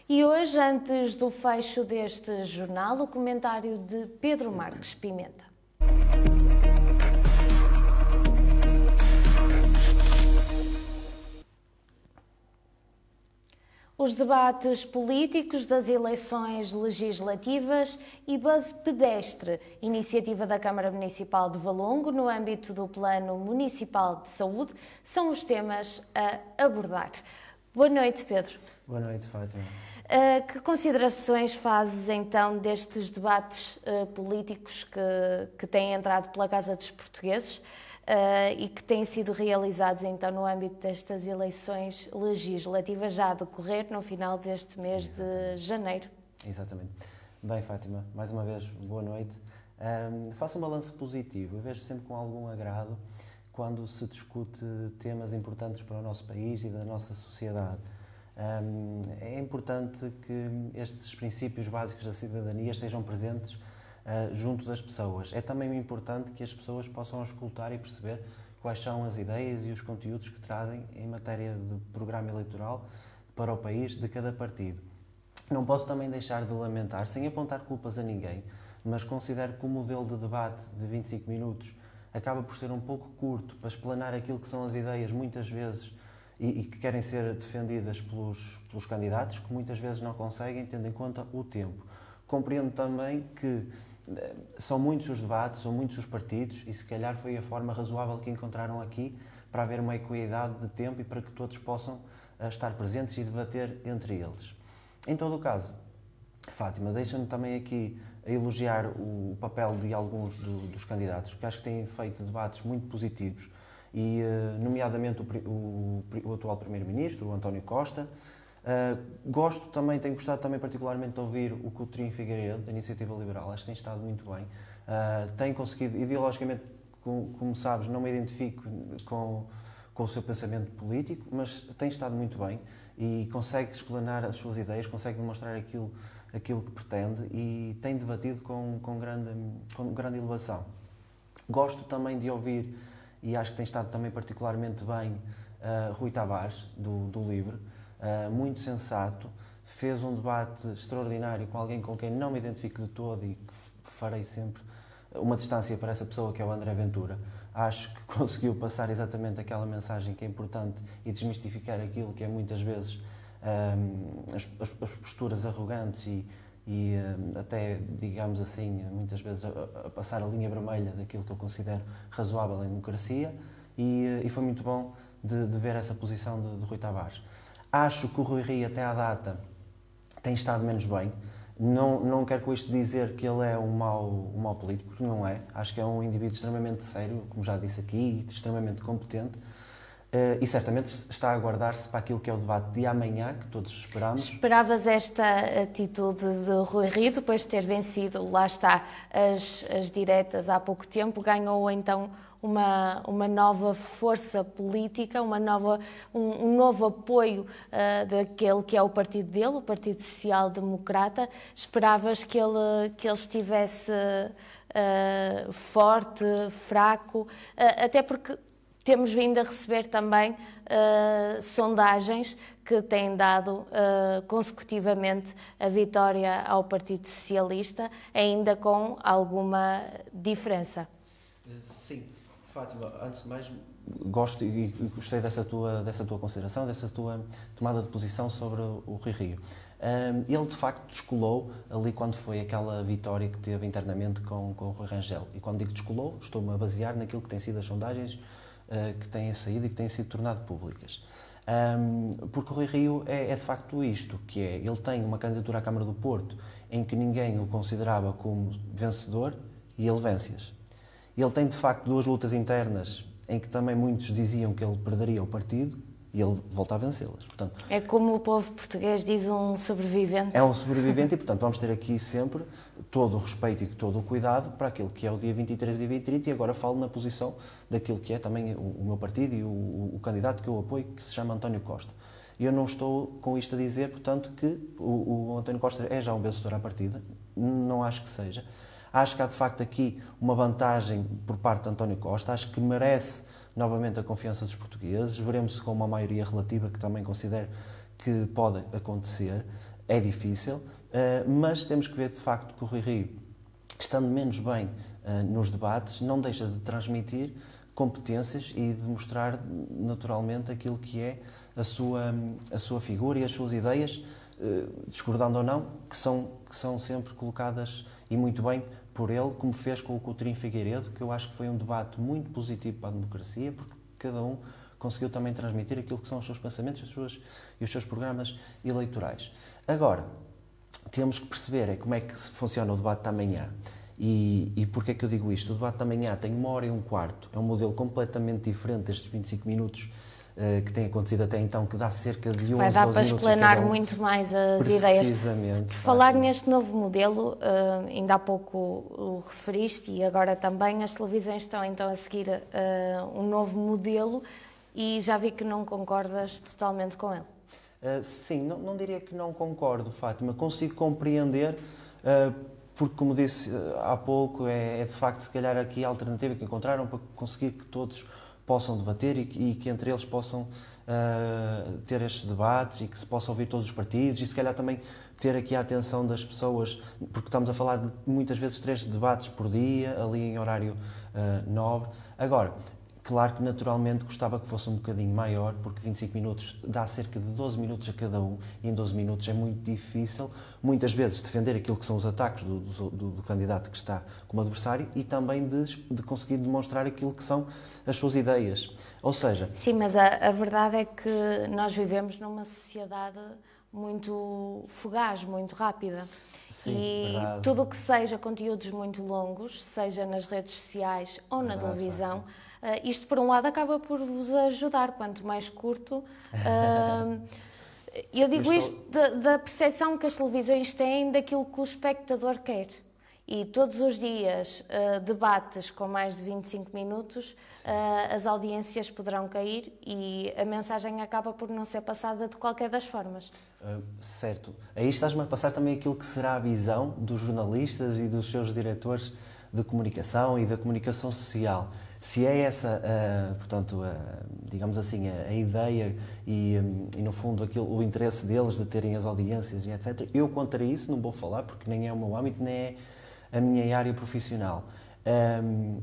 E hoje, antes do fecho deste jornal, o comentário de Pedro Marques Pimenta. Os debates políticos das eleições legislativas e base pedestre, iniciativa da Câmara Municipal de Valongo no âmbito do Plano Municipal de Saúde, são os temas a abordar. Boa noite, Pedro. Boa noite, Fátima. Que considerações fazes então destes debates políticos que têm entrado pela Casa dos Portugueses e que têm sido realizados então no âmbito destas eleições legislativas já a decorrer no final deste mês de janeiro? Exatamente. Bem, Fátima, mais uma vez, boa noite. Faço um balanço positivo. Eu vejo sempre com algum agrado quando se discute temas importantes para o nosso país e da nossa sociedade. É importante que estes princípios básicos da cidadania estejam presentes junto das pessoas. É também importante que as pessoas possam escutar e perceber quais são as ideias e os conteúdos que trazem em matéria de programa eleitoral para o país de cada partido. Não posso também deixar de lamentar, sem apontar culpas a ninguém, mas considero que o modelo de debate de 25 minutos acaba por ser um pouco curto para explanar aquilo que são as ideias, muitas vezes, e que querem ser defendidas pelos candidatos, que muitas vezes não conseguem, tendo em conta o tempo. Compreendo também que são muitos os debates, são muitos os partidos, e se calhar foi a forma razoável que encontraram aqui para haver uma equidade de tempo e para que todos possam estar presentes e debater entre eles. Em todo o caso, Fátima, deixa-me também aqui elogiar o papel de alguns dos candidatos, porque acho que têm feito debates muito positivos, e nomeadamente o atual Primeiro-Ministro, o António Costa. Tenho gostado também particularmente de ouvir o Coutinho Figueiredo, da Iniciativa Liberal, acho que tem estado muito bem. Tem conseguido, ideologicamente, como sabes, não me identifico com o seu pensamento político, mas tem estado muito bem e consegue explanar as suas ideias, consegue demonstrar aquilo que pretende e tem debatido com grande elevação. Gosto também de ouvir, e acho que tem estado também particularmente bem, Rui Tavares, do LIVRE, muito sensato, fez um debate extraordinário com alguém com quem não me identifico de todo e que farei sempre uma distância para essa pessoa, que é o André Ventura. Acho que conseguiu passar exatamente aquela mensagem que é importante e desmistificar aquilo que é muitas vezes as posturas arrogantes e até, digamos assim, muitas vezes a passar a linha vermelha daquilo que eu considero razoável em democracia, e foi muito bom de ver essa posição de Rui Tavares. Acho que o Rui Rio, até à data, tem estado menos bem. Não quero com isto dizer que ele é um mau político, porque não é. Acho que é um indivíduo extremamente sério, como já disse aqui, e extremamente competente. E certamente está a aguardar-se para aquilo que é o debate de amanhã, que todos esperamos. Esperavas esta atitude de Rui Rio, depois de ter vencido, lá está, as diretas há pouco tempo, ganhou então uma nova força política, um novo apoio daquele que é o partido dele, o Partido Social Democrata. Esperavas que ele estivesse forte, fraco, até porque temos vindo a receber também sondagens que têm dado consecutivamente a vitória ao Partido Socialista, ainda com alguma diferença. Sim, Fátima, antes de mais, gosto e gostei dessa tua consideração, dessa tua tomada de posição sobre o Rui Rio. Ele, de facto, descolou ali quando foi aquela vitória que teve internamente com o Rui Rangel. E quando digo descolou, estou-me a basear naquilo que têm sido as sondagens que têm saído e que têm sido tornado públicas. Porque o Rui Rio é de facto isto, que é, ele tem uma candidatura à Câmara do Porto em que ninguém o considerava como vencedor e ele vence-as. Ele tem, de facto, duas lutas internas em que também muitos diziam que ele perderia o partido e ele volta a vencê-las. Portanto, é como o povo português diz, um sobrevivente. É um sobrevivente e, portanto, vamos ter aqui sempre todo o respeito e todo o cuidado para aquilo que é o dia 23 e dia 20 e 30, e agora falo na posição daquilo que é também o meu partido e o candidato que eu apoio, que se chama António Costa. E eu não estou com isto a dizer, portanto, que o António Costa é já um vencedor à partida, não acho que seja. Acho que há, de facto, aqui uma vantagem por parte de António Costa, acho que merece novamente a confiança dos portugueses, veremos-se com uma maioria relativa que também considero que pode acontecer. é difícil, mas temos que ver de facto que o Rui Rio, estando menos bem nos debates, não deixa de transmitir competências e de mostrar naturalmente aquilo que é a sua figura e as suas ideias, discordando ou não, que são sempre colocadas e muito bem por ele, como fez com o Coutinho Figueiredo, que eu acho que foi um debate muito positivo para a democracia, porque cada um conseguiu também transmitir aquilo que são os seus pensamentos e os seus programas eleitorais. Agora, temos que perceber como é que funciona o debate da manhã. E porquê é que eu digo isto? O debate da manhã tem 1h15, é um modelo completamente diferente destes 25 minutos que tem acontecido até então, que dá cerca de 11 Vai dar para explanar muito mais as ideias. Precisamente. Falar neste novo modelo, ainda há pouco o referiste, e agora também as televisões estão então a seguir um novo modelo, e já vi que não concordas totalmente com ele. Sim, não diria que não concordo, Fátima. Consigo compreender, porque, como disse há pouco, é de facto se calhar aqui a alternativa que encontraram para conseguir que todos possam debater e que entre eles possam ter estes debates e que se possa ouvir todos os partidos e se calhar também ter aqui a atenção das pessoas, porque estamos a falar de muitas vezes 3 debates por dia, ali em horário nobre. Agora, claro que naturalmente gostava que fosse um bocadinho maior, porque 25 minutos dá cerca de 12 minutos a cada um, e em 12 minutos é muito difícil, muitas vezes, defender aquilo que são os ataques do candidato que está como adversário e também de conseguir demonstrar aquilo que são as suas ideias. Ou seja... Sim, mas a verdade é que nós vivemos numa sociedade muito fugaz, muito rápida. Sim, e verdade. Tudo o que seja conteúdos muito longos, seja nas redes sociais ou na televisão, isto por um lado acaba por vos ajudar, quanto mais curto. Eu digo isto da percepção que as televisões têm daquilo que o espectador quer. E todos os dias debates com mais de 25 minutos, as audiências poderão cair e a mensagem acaba por não ser passada de qualquer das formas. Certo. Aí estás-me a passar também aquilo que será a visão dos jornalistas e dos seus diretores de comunicação e da comunicação social. Se é essa, portanto, digamos assim, a ideia e no fundo, o interesse deles de terem as audiências e etc., eu contra isso não vou falar, porque nem é o meu âmbito, nem é a minha área profissional.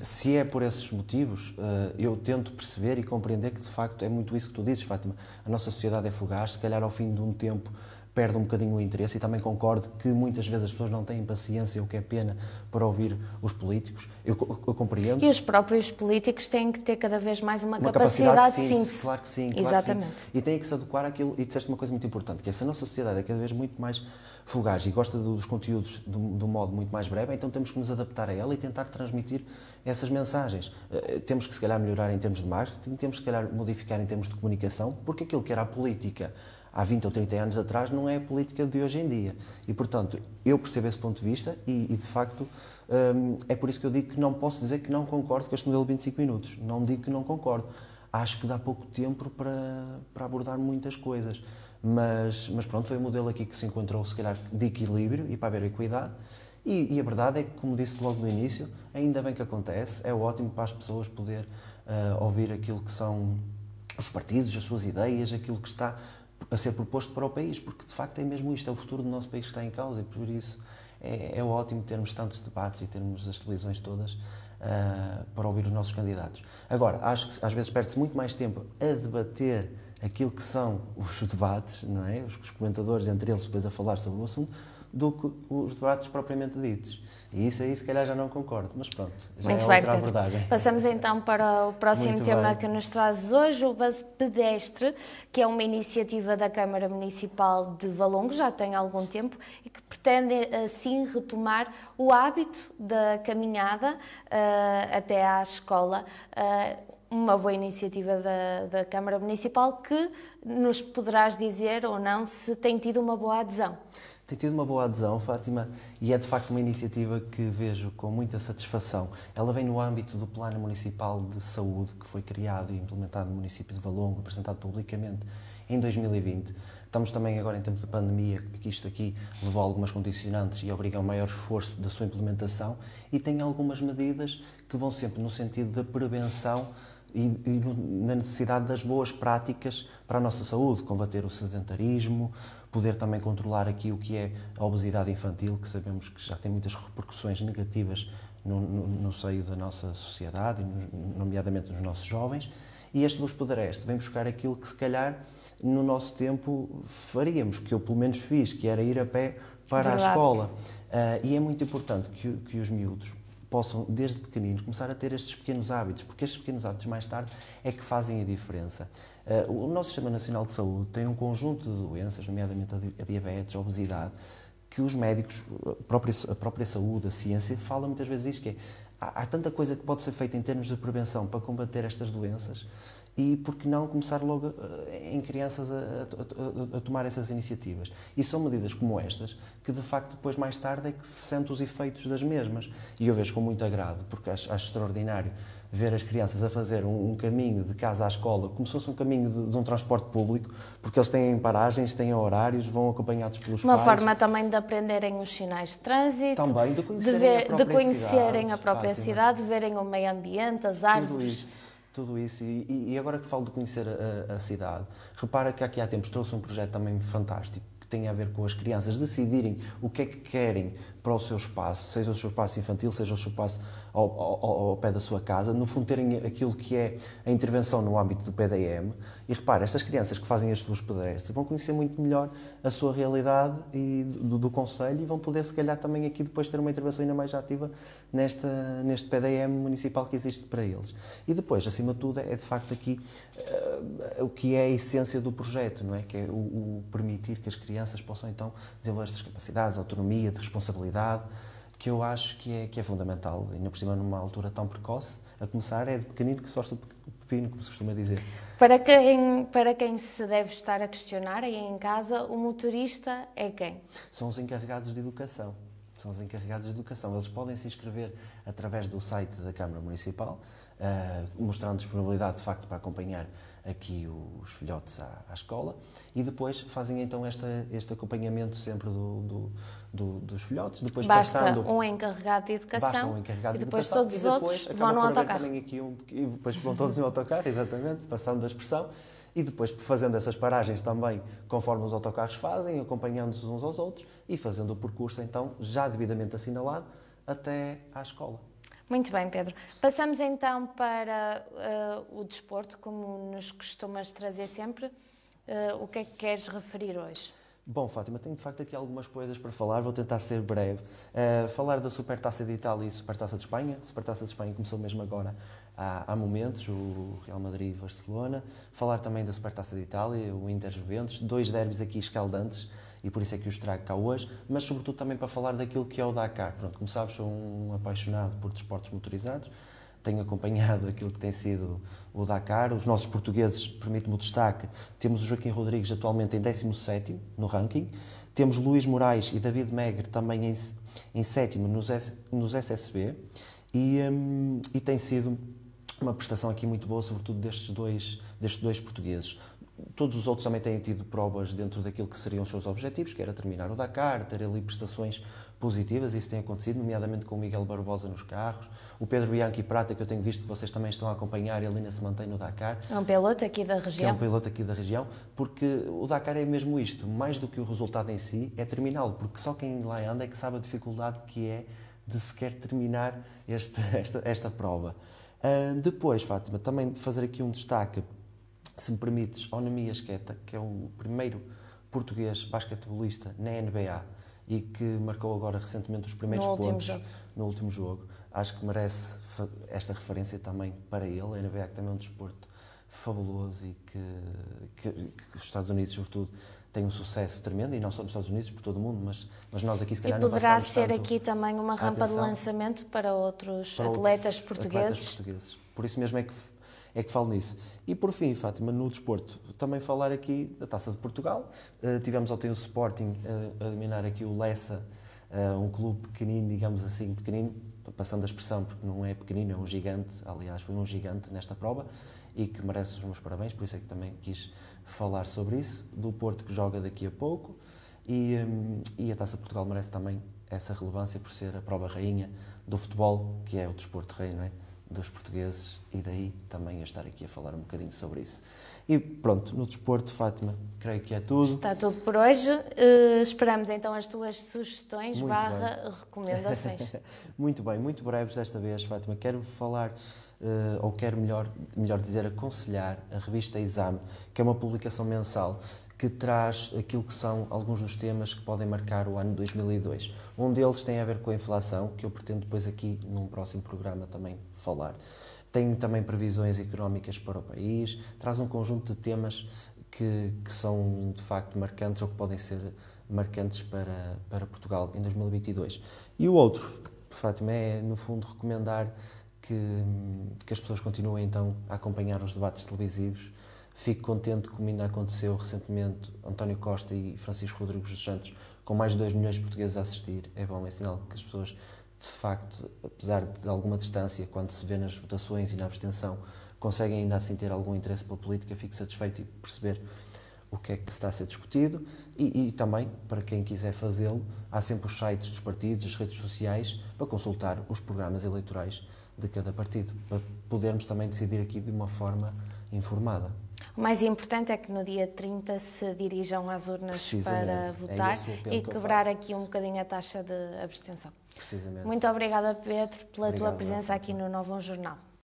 Se é por esses motivos, eu tento perceber e compreender que, de facto, é muito isso que tu dizes, Fátima. A nossa sociedade é fugaz, se calhar ao fim de um tempo perde um bocadinho o interesse, e também concordo que muitas vezes as pessoas não têm paciência, o que é pena, para ouvir os políticos. Eu compreendo. E os próprios políticos têm que ter cada vez mais uma capacidade de síntese. Claro que sim. Exatamente. Claro que sim. E têm que se adequar àquilo. E disseste uma coisa muito importante, que essa nossa sociedade é cada vez muito mais fugaz e gosta dos conteúdos de um modo muito mais breve, então temos que nos adaptar a ela e tentar transmitir essas mensagens. Temos que, se calhar, melhorar em termos de marketing, temos que, se calhar, modificar em termos de comunicação, porque aquilo que era a política há 20 ou 30 anos atrás não é a política de hoje em dia. E, portanto, eu percebo esse ponto de vista e de facto, é por isso que eu digo que não posso dizer que não concordo com este modelo de 25 minutos. Não digo que não concordo. Acho que dá pouco tempo para abordar muitas coisas. Mas pronto, foi um modelo aqui que se encontrou, se calhar, de equilíbrio e para haver equidade. E a verdade é que, como disse logo no início, ainda bem que acontece, é ótimo para as pessoas poder ouvir aquilo que são os partidos, as suas ideias, aquilo que está a ser proposto para o país, porque de facto é mesmo isto, é o futuro do nosso país que está em causa, e por isso é ótimo termos tantos debates e termos as televisões todas para ouvir os nossos candidatos. Agora, acho que às vezes perde-se muito mais tempo a debater aquilo que são os debates, não é? Os comentadores, entre eles, depois a falar sobre o assunto, do que os debates propriamente ditos. E isso aí, se calhar, já não concordo, mas pronto, já muito é bem, outra Pedro. abordagem. Passamos então para o próximo Muito tema bem. que nos trazes hoje, o Bus Pedestre, que é uma iniciativa da Câmara Municipal de Valongo, já tem algum tempo, e que pretende, assim, retomar o hábito da caminhada até à escola. Uma boa iniciativa da Câmara Municipal, que nos poderás dizer ou não se tem tido uma boa adesão. Tem tido uma boa adesão, Fátima, e é de facto uma iniciativa que vejo com muita satisfação. Ela vem no âmbito do Plano Municipal de Saúde, que foi criado e implementado no município de Valongo, apresentado publicamente em 2020. Estamos também agora em tempos de pandemia, que isto aqui levou a algumas condicionantes e obriga a um maior esforço da sua implementação, e tem algumas medidas que vão sempre no sentido da prevenção e na necessidade das boas práticas para a nossa saúde, combater o sedentarismo, poder também controlar aqui o que é a obesidade infantil, que sabemos que já tem muitas repercussões negativas no seio da nossa sociedade, nomeadamente nos nossos jovens. E este Bus Pedestre vem buscar aquilo que se calhar no nosso tempo faríamos, que eu pelo menos fiz, que era ir a pé para a escola. E é muito importante que os miúdos possam, desde pequeninos, começar a ter estes pequenos hábitos, porque estes pequenos hábitos mais tarde é que fazem a diferença. O nosso Sistema Nacional de Saúde tem um conjunto de doenças, nomeadamente a diabetes, a obesidade, que os médicos, a própria saúde, a ciência, fala muitas vezes isto, que é, há tanta coisa que pode ser feita em termos de prevenção para combater estas doenças e por que não começar logo em crianças a tomar essas iniciativas. E são medidas como estas que, de facto, depois, mais tarde, é que se sentem os efeitos das mesmas. E eu vejo com muito agrado, porque acho extraordinário ver as crianças a fazer um caminho de casa à escola como se fosse um caminho de um transporte público, porque eles têm paragens, têm horários, vão acompanhados pelos pais. Uma forma também de aprenderem os sinais de trânsito, também de conhecerem a própria cidade, de verem o meio ambiente, as árvores. Tudo isso. E agora que falo de conhecer a cidade, repara que aqui há tempos trouxe um projeto também fantástico, que tem a ver com as crianças decidirem o que é que querem para o seu espaço, seja o seu espaço infantil, seja o seu espaço ao pé da sua casa, no fundo terem aquilo que é a intervenção no âmbito do PDM. E repara, estas crianças que fazem estes Bus Pedestres vão conhecer muito melhor a sua realidade e do concelho e vão poder, se calhar, também aqui depois ter uma intervenção ainda mais ativa neste PDM municipal que existe para eles. E depois, acima de tudo, é de facto aqui o que é a essência do projeto, não é? Que é o permitir que as crianças possam então desenvolver estas capacidades, autonomia, de responsabilidade, que eu acho que é fundamental, ainda por cima numa altura tão precoce, a começar é de pequenino que se torce o pepino, como se costuma dizer. Para quem se deve estar a questionar aí em casa, o motorista é quem? São os encarregados de educação. Eles podem se inscrever através do site da Câmara Municipal, mostrando disponibilidade de facto para acompanhar aqui os filhotes à escola e depois fazem então este acompanhamento sempre dos filhotes. Depois basta um encarregado de educação e depois todos os outros vão no autocarro. Também aqui e depois vão todos no autocarro, exatamente, passando da expressão. E depois fazendo essas paragens também, conforme os autocarros fazem, acompanhando-se uns aos outros e fazendo o percurso, então, já devidamente assinalado, até à escola. Muito bem, Pedro. Passamos então para o desporto, como nos costumas trazer sempre. O que é que queres referir hoje? Bom, Fátima, tenho de facto aqui algumas coisas para falar, vou tentar ser breve. Falar da Supertaça de Itália e Supertaça de Espanha. A Supertaça de Espanha começou mesmo agora há momentos, o Real Madrid e Barcelona. Falar também da Supertaça de Itália, o Inter-Juventus, 2 derbys aqui escaldantes e por isso é que os trago cá hoje, mas sobretudo também para falar daquilo que é o Dakar. Pronto, como sabes, sou um apaixonado por desportos motorizados. Tenho acompanhado aquilo que tem sido o Dakar. Os nossos portugueses, permite-me o destaque, temos o Joaquim Rodrigues atualmente em 17º no ranking, temos Luís Moraes e David Megre também em 7º nos SSB e tem sido uma prestação aqui muito boa, sobretudo destes dois portugueses. Todos os outros também têm tido provas dentro daquilo que seriam os seus objetivos, que era terminar o Dakar, ter ali prestações positivas, isso tem acontecido, nomeadamente com o Miguel Barbosa nos carros, o Pedro Bianchi Prata, que eu tenho visto que vocês também estão a acompanhar, ele ainda se mantém no Dakar. É um piloto aqui da região. É um piloto aqui da região, porque o Dakar é mesmo isto, mais do que o resultado em si, é terminá-lo, porque só quem lá anda é que sabe a dificuldade que é de sequer terminar esta prova. Depois, Fátima, também fazer aqui um destaque, se me permites, ao Nemi Asqueta, que é o primeiro português basquetebolista na NBA e que marcou agora recentemente os primeiros pontos no último jogo. Acho que merece esta referência também para ele. A NBA que também é um desporto fabuloso e que os Estados Unidos, sobretudo, têm um sucesso tremendo, e não só nos Estados Unidos, por todo o mundo, mas nós aqui se calhar não passamos tanto. E poderá ser aqui também uma rampa de lançamento para outros atletas portugueses. Por isso mesmo é que falo nisso. E por fim, Fátima, no desporto, também falar aqui da Taça de Portugal. Tivemos ontem o Sporting a eliminar aqui o Lessa, um clube pequenino, digamos assim, pequenino, passando a expressão, porque não é pequenino, é um gigante, aliás, foi um gigante nesta prova, e que merece os meus parabéns, por isso é que também quis falar sobre isso, do Porto que joga daqui a pouco, e a Taça de Portugal merece também essa relevância por ser a prova rainha do futebol, que é o desporto rei, não é? dos portugueses e daí também eu estar aqui a falar um bocadinho sobre isso. E pronto, no desporto, Fátima, creio que é tudo. Está tudo por hoje. Esperamos então as tuas sugestões recomendações. Muito bem, muito breves desta vez, Fátima. Quero falar, ou quero melhor dizer, aconselhar a revista Exame, que é uma publicação mensal que traz aquilo que são alguns dos temas que podem marcar o ano 2002. Um deles tem a ver com a inflação, que eu pretendo depois aqui num próximo programa também falar. Tem também previsões económicas para o país, traz um conjunto de temas que são de facto marcantes ou que podem ser marcantes para Portugal em 2022. E o outro, Fátima, é no fundo recomendar que as pessoas continuem então a acompanhar os debates televisivos. Fico contente como ainda aconteceu recentemente António Costa e Francisco Rodrigues dos Santos com mais de 2 milhões de portugueses a assistir. É bom, é sinal que as pessoas, de facto, apesar de alguma distância, quando se vê nas votações e na abstenção, conseguem ainda assim ter algum interesse pela política. Fico satisfeito e perceber o que é que está a ser discutido e também, para quem quiser fazê-lo, há sempre os sites dos partidos, as redes sociais, para consultar os programas eleitorais de cada partido, para podermos também decidir aqui de uma forma informada. O mais importante é que no dia 30 se dirijam às urnas para votar e quebrar aqui um bocadinho a taxa de abstenção. Precisamente. Muito obrigada, Pedro, pela tua presença aqui no Novo Jornal.